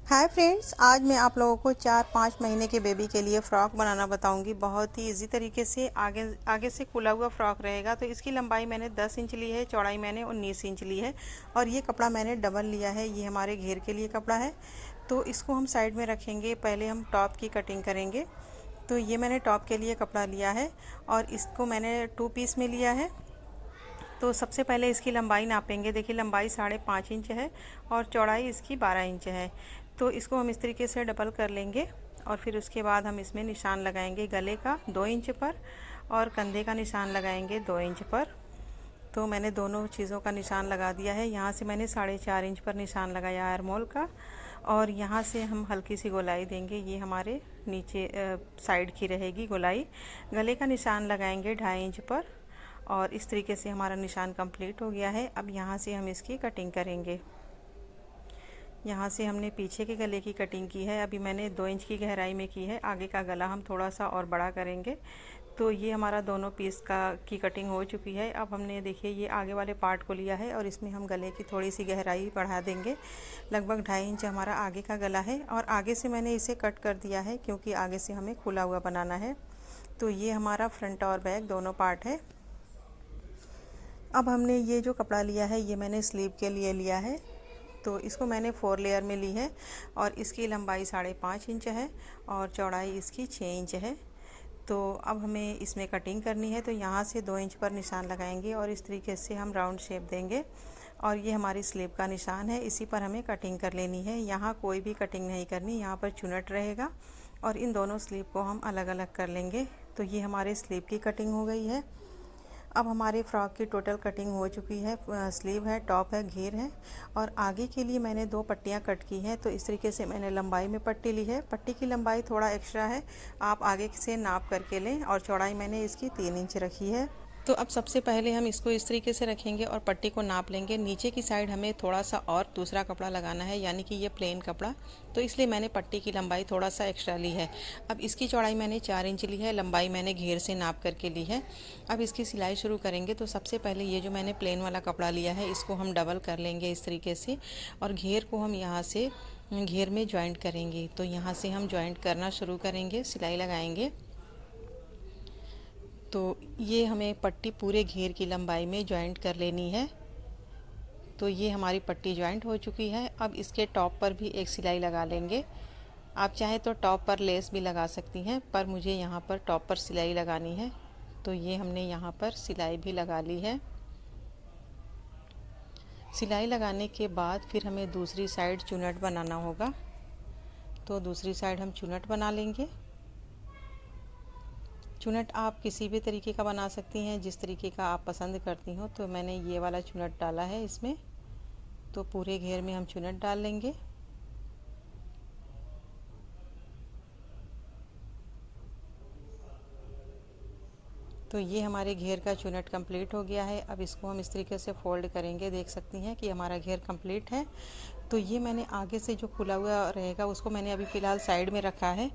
Hi friends, आज मैं आप लोगों को 4-5 महीने के बेबी के लिए फ़्रॉक बनाना बताऊंगी। बहुत ही इजी तरीके से आगे से खुला हुआ फ़्रॉक रहेगा। तो इसकी लंबाई मैंने 10 इंच ली है, चौड़ाई मैंने 19 इंच ली है और ये कपड़ा मैंने डबल लिया है। ये हमारे घेर के लिए कपड़ा है। तो इसको हम साइड में रखेंगे। पहले हम टॉप की कटिंग करेंगे। तो ये मैंने टॉप के लिए कपड़ा लिया है और इसको मैंने 2 पीस में लिया है। तो सबसे पहले इसकी लंबाई नापेंगे। देखिए, लंबाई 5.5 इंच है और चौड़ाई इसकी 12 इंच है। तो इसको हम इस तरीके से डबल कर लेंगे और फिर उसके बाद हम इसमें निशान लगाएंगे गले का 2 इंच पर और कंधे का निशान लगाएंगे 2 इंच पर। तो मैंने दोनों चीज़ों का निशान लगा दिया है। यहाँ से मैंने 4.5 इंच पर निशान लगाया आर्म का और यहाँ से हम हल्की सी गोलाई देंगे। ये हमारे नीचे साइड की रहेगी गोलाई। गले का निशान लगाएंगे 2.5 इंच पर और इस तरीके से हमारा निशान कंप्लीट हो गया है। अब यहाँ से हम इसकी कटिंग करेंगे। यहाँ से हमने पीछे के गले की कटिंग की है। अभी मैंने 2 इंच की गहराई में की है। आगे का गला हम थोड़ा सा और बड़ा करेंगे। तो ये हमारा दोनों पीस की कटिंग हो चुकी है। अब हमने देखिए ये आगे वाले पार्ट को लिया है और इसमें हम गले की थोड़ी सी गहराई बढ़ा देंगे। लगभग 2.5 इंच हमारा आगे का गला है और आगे से मैंने इसे कट कर दिया है क्योंकि आगे से हमें खुला हुआ बनाना है। तो ये हमारा फ्रंट और बैक दोनों पार्ट है। अब हमने ये जो कपड़ा लिया है ये मैंने स्लीव के लिए लिया है। तो इसको मैंने 4 लेयर में ली है और इसकी लंबाई 5.5 इंच है और चौड़ाई इसकी 6 इंच है। तो अब हमें इसमें कटिंग करनी है। तो यहाँ से 2 इंच पर निशान लगाएंगे और इस तरीके से हम राउंड शेप देंगे और ये हमारी स्लीव का निशान है। इसी पर हमें कटिंग कर लेनी है। यहाँ कोई भी कटिंग नहीं करनी, यहाँ पर चुनट रहेगा और इन दोनों स्लीव को हम अलग अलग कर लेंगे। तो ये हमारे स्लीव की कटिंग हो गई है। अब हमारे फ्रॉक की टोटल कटिंग हो चुकी है। स्लीव है, टॉप है, घेर है और आगे के लिए मैंने 2 पट्टियाँ कट की हैं। तो इस तरीके से मैंने लंबाई में पट्टी ली है। पट्टी की लंबाई थोड़ा एक्स्ट्रा है, आप आगे से नाप करके लें और चौड़ाई मैंने इसकी 3 इंच रखी है। तो अब सबसे पहले हम इसको इस तरीके से रखेंगे और पट्टी को नाप लेंगे। नीचे की साइड हमें थोड़ा सा और दूसरा कपड़ा लगाना है, यानी कि ये प्लेन कपड़ा। तो इसलिए मैंने पट्टी की लंबाई थोड़ा सा एक्स्ट्रा ली है। अब इसकी चौड़ाई मैंने 4 इंच ली है, लंबाई मैंने घेर से नाप करके ली है। अब इसकी सिलाई शुरू करेंगे। तो सबसे पहले ये जो मैंने प्लेन वाला कपड़ा लिया है इसको हम डबल कर लेंगे इस तरीके से और घेर को हम यहाँ से घेर में जॉइंट करेंगे। तो यहाँ से हम जॉइंट करना शुरू करेंगे, सिलाई लगाएंगे। तो ये हमें पट्टी पूरे घेर की लंबाई में जॉइंट कर लेनी है। तो ये हमारी पट्टी जॉइंट हो चुकी है। अब इसके टॉप पर भी एक सिलाई लगा लेंगे। आप चाहे तो टॉप पर लेस भी लगा सकती हैं, पर मुझे यहाँ पर टॉप पर सिलाई लगानी है। तो ये हमने यहाँ पर सिलाई भी लगा ली है। सिलाई लगाने के बाद फिर हमें दूसरी साइड चुनट बनाना होगा। तो दूसरी साइड हम चुनट बना लेंगे। चुनट आप किसी भी तरीके का बना सकती हैं, जिस तरीके का आप पसंद करती हो। तो मैंने ये वाला चुनट डाला है इसमें। तो पूरे घेर में हम चुनट डाल लेंगे। तो ये हमारे घेर का चुनट कंप्लीट हो गया है। अब इसको हम इस तरीके से फोल्ड करेंगे। देख सकती हैं कि हमारा घेर कंप्लीट है। तो ये मैंने आगे से जो खुला हुआ रहेगा उसको मैंने अभी फ़िलहाल साइड में रखा है।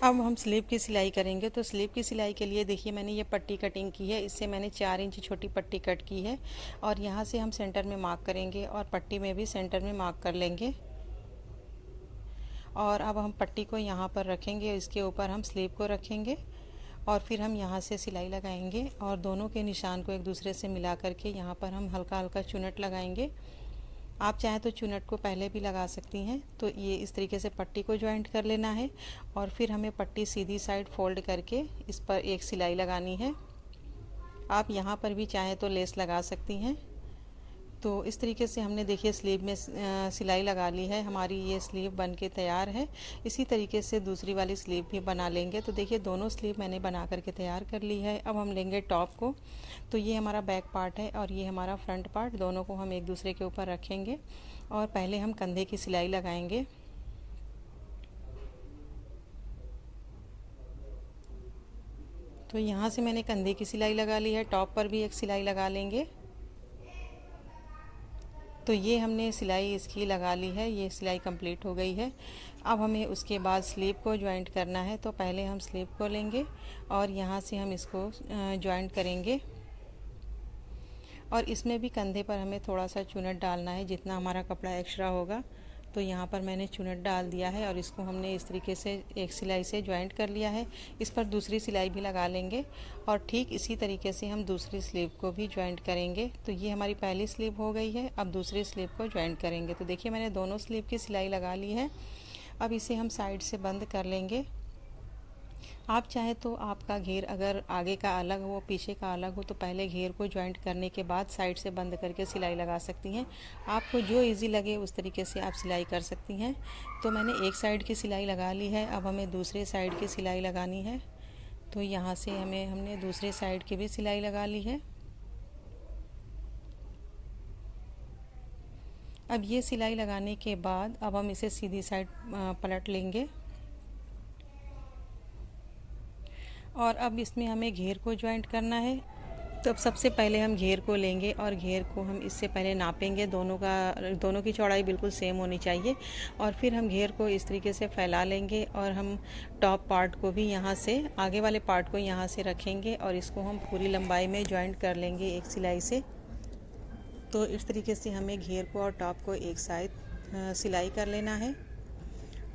अब हम स्लीव की सिलाई करेंगे। तो स्लीव की सिलाई के लिए देखिए मैंने ये पट्टी कटिंग की है। इससे मैंने 4 इंच छोटी पट्टी कट की है और यहाँ से हम सेंटर में मार्क करेंगे और पट्टी में भी सेंटर में मार्क कर लेंगे। और अब हम पट्टी को यहाँ पर रखेंगे, इसके ऊपर हम स्लीव को रखेंगे और फिर हम यहाँ से सिलाई लगाएंगे और दोनों के निशान को एक दूसरे से मिला करके यहाँ पर हम हल्का हल्का चुनट लगाएंगे। आप चाहें तो चुनट को पहले भी लगा सकती हैं। तो ये इस तरीके से पट्टी को जॉइंट कर लेना है और फिर हमें पट्टी सीधी साइड फोल्ड करके इस पर एक सिलाई लगानी है। आप यहाँ पर भी चाहें तो लेस लगा सकती हैं। तो इस तरीके से हमने देखिए स्लीव में सिलाई लगा ली है। हमारी ये स्लीव बन के तैयार है। इसी तरीके से दूसरी वाली स्लीव भी बना लेंगे। तो देखिए दोनों स्लीव मैंने बना करके तैयार कर ली है। अब हम लेंगे टॉप को। तो ये हमारा बैक पार्ट है और ये हमारा फ्रंट पार्ट, दोनों को हम एक दूसरे के ऊपर रखेंगे और पहले हम कंधे की सिलाई लगाएंगे। तो यहाँ से मैंने कंधे की सिलाई लगा ली है। टॉप पर भी एक सिलाई लगा लेंगे। तो ये हमने सिलाई इसकी लगा ली है, ये सिलाई कंप्लीट हो गई है। अब हमें उसके बाद स्लीव को जॉइंट करना है। तो पहले हम स्लीव को लेंगे और यहाँ से हम इसको जॉइंट करेंगे और इसमें भी कंधे पर हमें थोड़ा सा चुनट डालना है, जितना हमारा कपड़ा एक्स्ट्रा होगा। तो यहाँ पर मैंने चुनट डाल दिया है और इसको हमने इस तरीके से एक सिलाई से जॉइंट कर लिया है। इस पर दूसरी सिलाई भी लगा लेंगे और ठीक इसी तरीके से हम दूसरी स्लीव को भी जॉइंट करेंगे। तो ये हमारी पहली स्लीव हो गई है। अब दूसरी स्लीव को जॉइंट करेंगे। तो देखिए मैंने दोनों स्लीव की सिलाई लगा ली है। अब इसे हम साइड से बंद कर लेंगे। आप चाहे तो आपका घेर अगर आगे का अलग हो पीछे का अलग हो तो पहले घेर को जॉइंट करने के बाद साइड से बंद करके सिलाई लगा सकती हैं। आपको जो इजी लगे उस तरीके से आप सिलाई कर सकती हैं। तो मैंने एक साइड की सिलाई लगा ली है। अब हमें दूसरे साइड की सिलाई लगानी है। तो यहाँ से हमने दूसरे साइड की भी सिलाई लगा ली है। अब ये सिलाई लगाने के बाद अब हम इसे सीधी साइड पलट लेंगे और अब इसमें हमें घेर को जॉइंट करना है। तो अब सबसे पहले हम घेर को लेंगे और घेर को हम इससे पहले नापेंगे। दोनों की चौड़ाई बिल्कुल सेम होनी चाहिए और फिर हम घेर को इस तरीके से फैला लेंगे और हम टॉप पार्ट को भी यहाँ से आगे वाले पार्ट को यहाँ से रखेंगे और इसको हम पूरी लंबाई में जॉइंट कर लेंगे एक सिलाई से। तो इस तरीके से हमें घेर को और टॉप को एक साइड सिलाई कर लेना है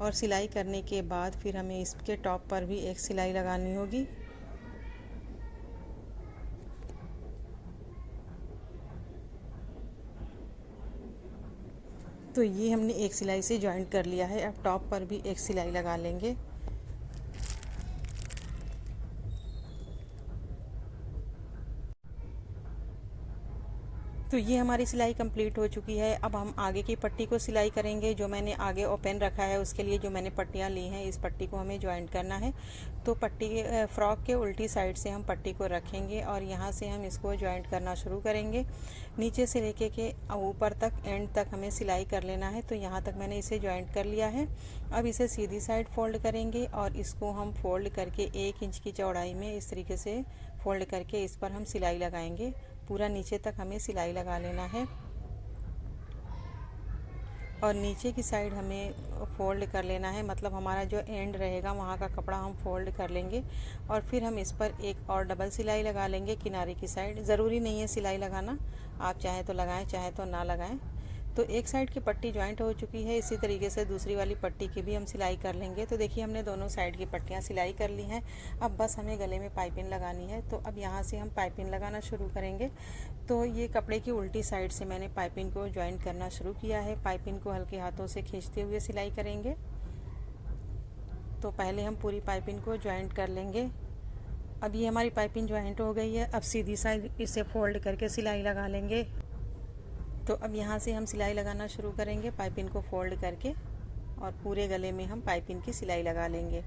और सिलाई करने के बाद फिर हमें इसके टॉप पर भी एक सिलाई लगानी होगी। तो ये हमने एक सिलाई से जॉइंट कर लिया है। अब टॉप पर भी एक सिलाई लगा लेंगे। तो ये हमारी सिलाई कंप्लीट हो चुकी है। अब हम आगे की पट्टी को सिलाई करेंगे। जो मैंने आगे ओपन रखा है उसके लिए जो मैंने पट्टियाँ ली हैं इस पट्टी को हमें जॉइंट करना है। तो फ्रॉक के उल्टी साइड से हम पट्टी को रखेंगे और यहाँ से हम इसको जॉइंट करना शुरू करेंगे। नीचे से लेके के ऊपर तक एंड तक हमें सिलाई कर लेना है। तो यहाँ तक मैंने इसे जॉइंट कर लिया है। अब इसे सीधी साइड फोल्ड करेंगे और इसको हम फोल्ड करके 1 इंच की चौड़ाई में इस तरीके से फोल्ड करके इस पर हम सिलाई लगाएंगे। पूरा नीचे तक हमें सिलाई लगा लेना है और नीचे की साइड हमें फोल्ड कर लेना है। मतलब हमारा जो एंड रहेगा वहाँ का कपड़ा हम फोल्ड कर लेंगे और फिर हम इस पर एक और डबल सिलाई लगा लेंगे किनारे की साइड। ज़रूरी नहीं है सिलाई लगाना, आप चाहे तो लगाएं चाहे तो ना लगाएं। तो एक साइड की पट्टी जॉइंट हो चुकी है। इसी तरीके से दूसरी वाली पट्टी की भी हम सिलाई कर लेंगे। तो देखिए हमने दोनों साइड की पट्टियाँ सिलाई कर ली हैं। अब बस हमें गले में पाइपिंग लगानी है। तो अब यहाँ से हम पाइपिंग लगाना शुरू करेंगे। तो ये कपड़े की उल्टी साइड से मैंने पाइपिंग को जॉइंट करना शुरू किया है। पाइपिंग को हल्के हाथों से खींचते हुए सिलाई करेंगे। तो पहले हम पूरी पाइपिंग को जॉइंट कर लेंगे। अब ये हमारी पाइपिंग जॉइंट हो गई है। अब सीधी साइड इसे फोल्ड करके सिलाई लगा लेंगे। तो अब यहाँ से हम सिलाई लगाना शुरू करेंगे पाइपिंग को फोल्ड करके और पूरे गले में हम पाइपिंग की सिलाई लगा लेंगे।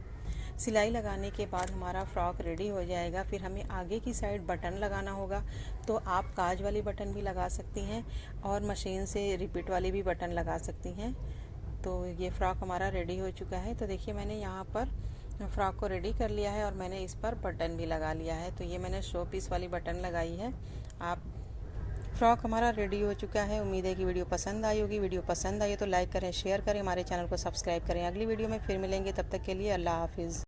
सिलाई लगाने के बाद हमारा फ्रॉक रेडी हो जाएगा। फिर हमें आगे की साइड बटन लगाना होगा। तो आप काज वाली बटन भी लगा सकती हैं और मशीन से रिपीट वाली भी बटन लगा सकती हैं। तो ये फ्रॉक हमारा रेडी हो चुका है। तो देखिए मैंने यहाँ पर फ्रॉक को रेडी कर लिया है और मैंने इस पर बटन भी लगा लिया है। तो ये मैंने शो पीस वाली बटन लगाई है। फ्रॉक हमारा रेडी हो चुका है। उम्मीद है कि वीडियो पसंद आई होगी। वीडियो पसंद आई तो लाइक करें, शेयर करें, हमारे चैनल को सब्सक्राइब करें। अगली वीडियो में फिर मिलेंगे, तब तक के लिए अल्लाह हाफिज़।